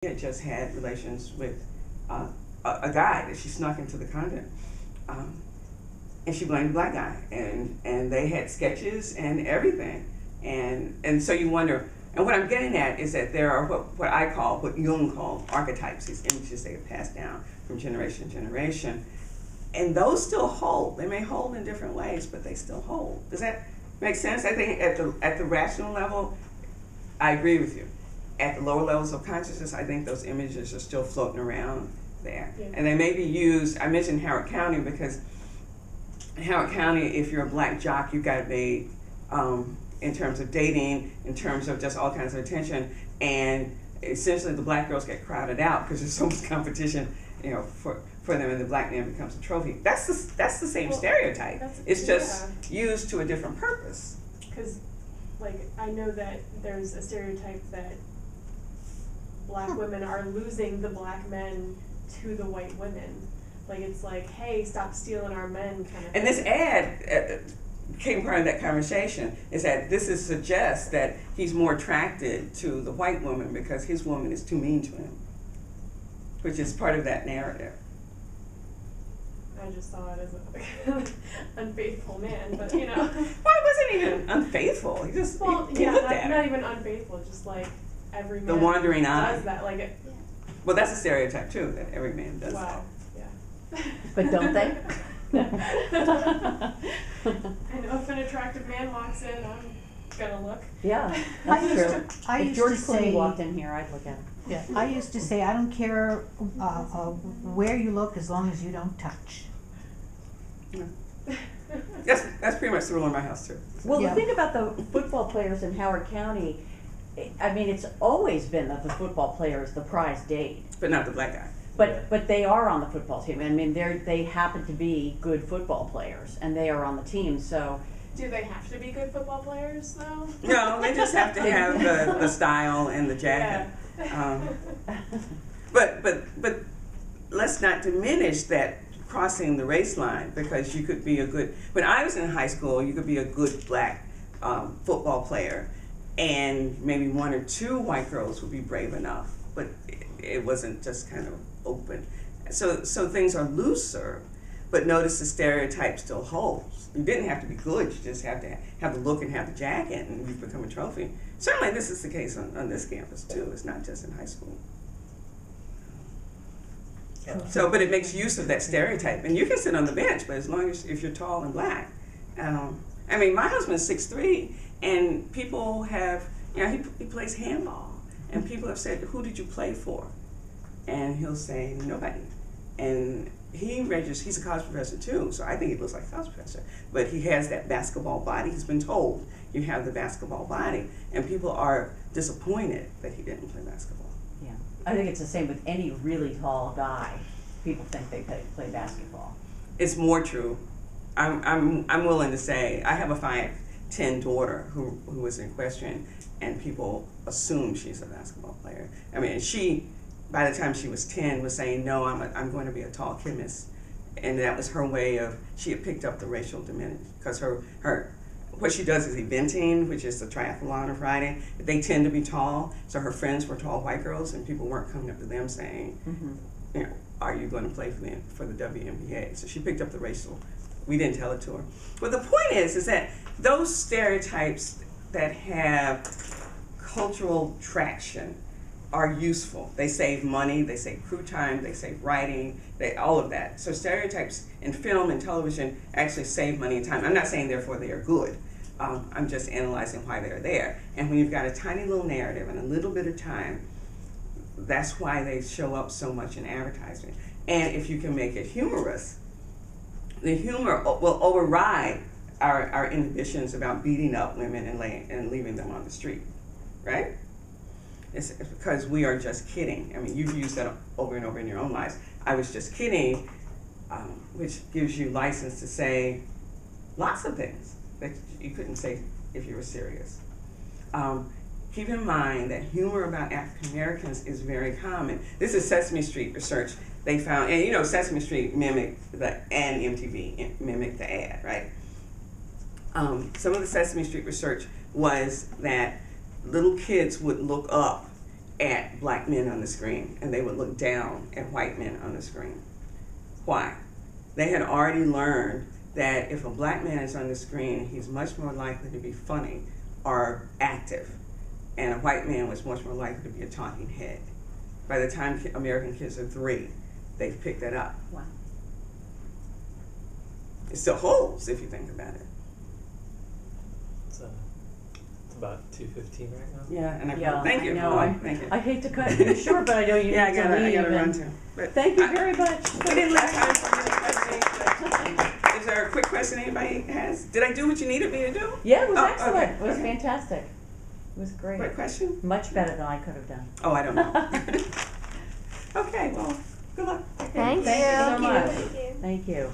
had just had relations with a guy that she snuck into the convent. Um, and she blamed the black guy, and they had sketches and everything, and so you wonder. And what I'm getting at is that there are what Jung called archetypes, these images they have passed down from generation to generation, and those still hold. They may hold in different ways, but they still hold. Does that make sense? I think at the rational level, I agree with you. At the lower levels of consciousness, I think those images are still floating around there, yeah. And they may be used. I mentioned Howard County because in Howard County, if you're a black jock, you got made in terms of dating, in terms of just all kinds of attention, and essentially the black girls get crowded out because there's so much competition, for them, and the black man becomes a trophy. That's the same stereotype. It's just used to a different purpose. Because, I know that there's a stereotype that black women are losing the black men to the white women. It's like, hey, stop stealing our men kind of thing. And this ad became part of that conversation, is that this suggests that he's more attracted to the white woman because his woman is too mean to him, which is part of that narrative. I just saw it as an unfaithful man, but Well, it wasn't even unfaithful. He just he looked at not her. even unfaithful, just every man The wandering eye. does that. Well, that's a stereotype too, that every man does that. Wow. Yeah. But don't they? I know if an attractive man walks in, I'm gonna look. Yeah, that's true. I If used George to Clooney say, walked in here, I'd look at him. yeah, I used to say, I don't care where you look as long as you don't touch. That's pretty much the rule in my house too. Well, Yeah. the thing about the football players in Howard County, it's always been that the football player is the prize date. But not the black guy. But they are on the football team. They happen to be good football players, and they are on the team. So Do they have to be good football players though? No, they just have to have the style and the jacket. Yeah. But let's not diminish that crossing the race line, because you could be when I was in high school, you could be a good black football player, and maybe one or two white girls would be brave enough, but it wasn't just kind of open. So things are looser, but notice the stereotype still holds. You didn't have to be good, you just have to have the look and have the jacket, and you've become a trophy. Certainly this is the case on this campus too. It's not just in high school. But it makes use of that stereotype, and you can sit on the bench, but as long as if you're tall and black. My husband's 6'3", and people have, he plays handball, and people have said, "Who did you play for?" And he'll say, "Nobody." And he's a college professor too, so I think he looks like a college professor. But he has that basketball body. He's been told, you have the basketball body, and people are disappointed that he didn't play basketball. yeah, I think it's the same with any really tall guy. People think they play basketball. It's more true. I'm willing to say I have a 5'10" daughter who was in equestrian, and people assume she's a basketball player. She, by the time she was 10, was saying, "No, I'm going to be a tall chemist," and that was her way of. She had picked up the racial diminish because what she does is eventing, which is the triathlon on Friday. They tend to be tall, so her friends were tall white girls, and people weren't coming up to them saying, "Are you going to play for the WNBA?" So she picked up the racial. We didn't tell it to her. But the point is that those stereotypes that have cultural traction are useful. They save money, they save crew time, they save writing, all of that. So stereotypes in film and television actually save money and time. I'm not saying therefore they are good. I'm just analyzing why they're there. And when you've got a tiny little narrative and a little bit of time, that's why they show up so much in advertising. And if you can make it humorous, the humor will override our inhibitions about beating up women and leaving them on the street, right? It's because we are just kidding. You've used that over and over in your own lives. I was just kidding, which gives you license to say lots of things that you couldn't say if you were serious. Keep in mind that humor about African Americans is very common. This is Sesame Street research. They found, and Sesame Street mimicked and MTV mimicked the ad, right? Some of the Sesame Street research was that little kids would look up at black men on the screen, and they would look down at white men on the screen. Why? They had already learned that if a black man is on the screen, he's much more likely to be funny or active, and a white man was much more likely to be a talking head. By the time American Kids are 3, they've picked that up. Wow. It still holds if you think about it. It's about 2:15 right now. Yeah, and Yeah, thank you. I know. Oh, thank you. I hate to cut you short, but I know you Yeah, need to leave. I gotta run and too. But Thank you very much. we didn't leave time for any questions. Is there a quick question anybody has? Did I do what you needed me to do? Yeah, it was Oh, excellent. okay, It was okay. fantastic. It was great. Quick question? Much better than I could have done. Oh, I don't know. Okay, well, good luck. Thank Thank you so you. much. Thank you. Thank you.